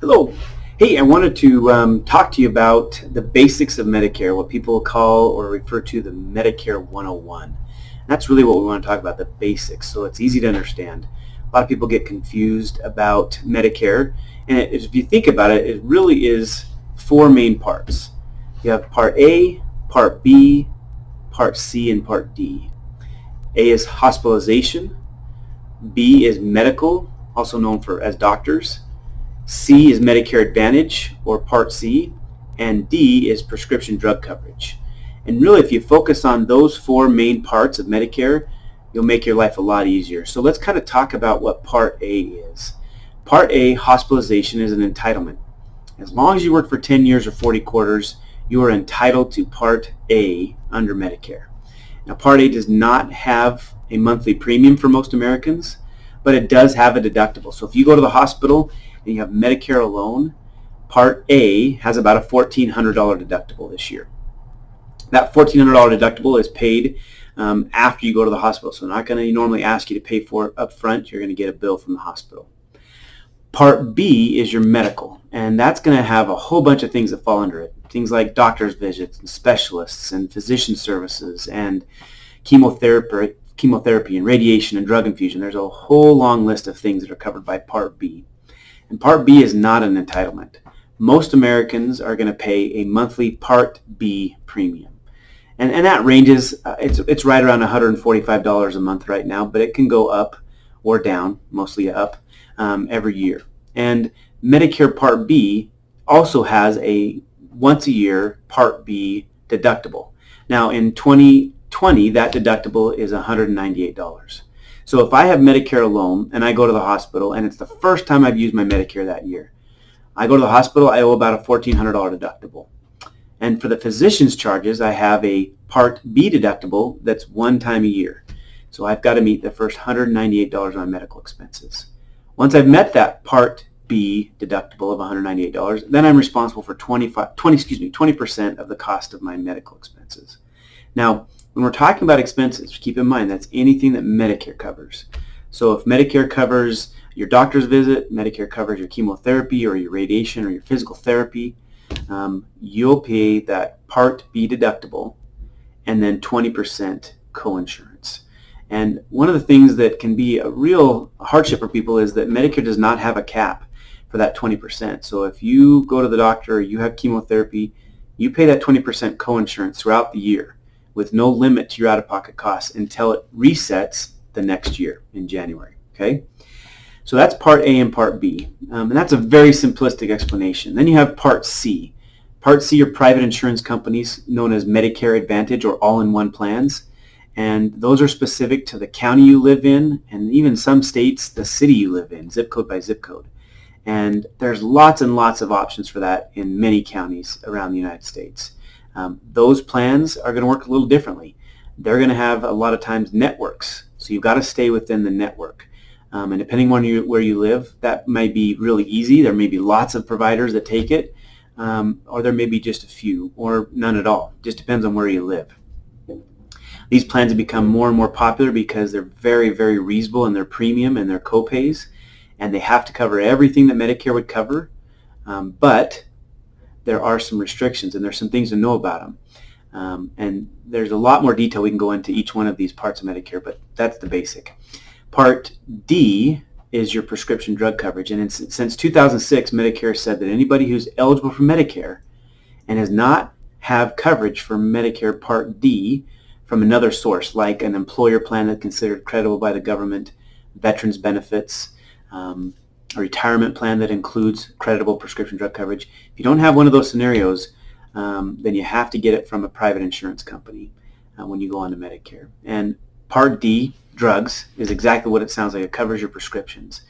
Hello. Hey, I wanted to talk to you about the basics of Medicare, what people call or refer to the Medicare 101. And that's really what we want to talk about, the basics, so it's easy to understand. A lot of people get confused about Medicare, and if you think about it, it really is four main parts. You have Part A, Part B, Part C, and Part D. A is hospitalization, B is medical, also known as doctors. C is Medicare Advantage, or Part C, and D is prescription drug coverage. And really, if you focus on those four main parts of Medicare, you'll make your life a lot easier. So let's kind of talk about what Part A is. Part A, hospitalization, is an entitlement. As long as you work for 10 years or 40 quarters, you are entitled to Part A under Medicare. Now, Part A does not have a monthly premium for most Americans, but it does have a deductible. So if you go to the hospital and you have Medicare alone, Part A has about a $1,400 deductible this year. That $1,400 deductible is paid after you go to the hospital. So they're not going to normally ask you to pay for it up front. You're going to get a bill from the hospital. Part B is your medical, and that's going to have a whole bunch of things that fall under it. Things like doctor's visits and specialists and physician services and chemotherapy and radiation and drug infusion. There's a whole long list of things that are covered by Part B. And Part B is not an entitlement. Most Americans are going to pay a monthly Part B premium. And that ranges, it's right around $145 a month right now, but it can go up or down, mostly up, every year. And Medicare Part B also has a once a year Part B deductible. Now in 2020, that deductible is $198. So if I have Medicare alone and I go to the hospital and it's the first time I've used my Medicare that year, I go to the hospital, I owe about a $1,400 deductible. And for the physician's charges, I have a Part B deductible that's one time a year. So I've got to meet the first $198 on my medical expenses. Once I've met that Part B deductible of $198, then I'm responsible for 20% of the cost of my medical expenses. Now, when we're talking about expenses, keep in mind that's anything that Medicare covers. So if Medicare covers your doctor's visit, Medicare covers your chemotherapy or your radiation or your physical therapy, you'll pay that Part B deductible and then 20% coinsurance. And one of the things that can be a real hardship for people is that Medicare does not have a cap for that 20%. So if you go to the doctor or you have chemotherapy, you pay that 20% coinsurance throughout the year with no limit to your out-of-pocket costs until it resets the next year in January. Okay? So that's Part A and Part B. And that's a very simplistic explanation. Then you have Part C. Part C are private insurance companies known as Medicare Advantage or all-in-one plans. And those are specific to the county you live in, and even some states, the city you live in, zip code by zip code. And there's lots and lots of options for that in many counties around the United States. Those plans are going to work a little differently. They're going to have a lot of times networks, so you've got to stay within the network. And depending on where you live, that might be really easy. There may be lots of providers that take it, or there may be just a few, or none at all. Just depends on where you live. These plans have become more and more popular because they're very, very reasonable in their premium and their copays, and they have to cover everything that Medicare would cover, but there are some restrictions and there's some things to know about them. And there's a lot more detail we can go into each one of these parts of Medicare, but that's the basic. Part D is your prescription drug coverage, and since 2006, Medicare said that anybody who's eligible for Medicare and does not have coverage for Medicare Part D from another source, like an employer plan that's considered credible by the government, veterans benefits, a retirement plan that includes creditable prescription drug coverage. If you don't have one of those scenarios, then you have to get it from a private insurance company when you go on to Medicare. And Part D, drugs, is exactly what it sounds like. It covers your prescriptions.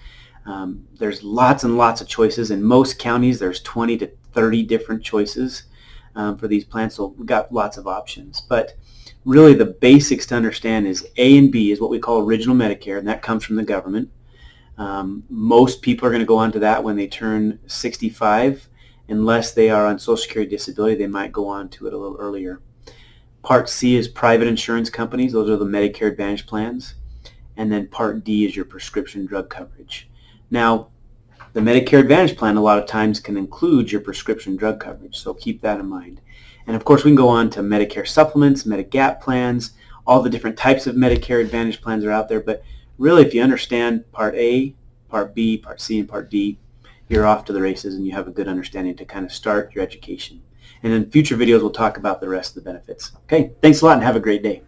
There's lots and lots of choices. In most counties, there's 20 to 30 different choices for these plans, so we've got lots of options. But really the basics to understand is A and B is what we call original Medicare, and that comes from the government. Most people are going to go on to that when they turn 65. Unless they are on Social Security disability, they might go on to it a little earlier. Part C is private insurance companies. Those are the Medicare Advantage plans. And then Part D is your prescription drug coverage. Now, The Medicare Advantage plan a lot of times can include your prescription drug coverage, so keep that in mind. And of course we can go on to Medicare supplements, Medigap plans, all the different types of Medicare Advantage plans are out there, but really if you understand Part A, Part B, Part C, and Part D, you're off to the races and you have a good understanding to kind of start your education. And in future videos we'll talk about the rest of the benefits. Okay, thanks a lot and have a great day.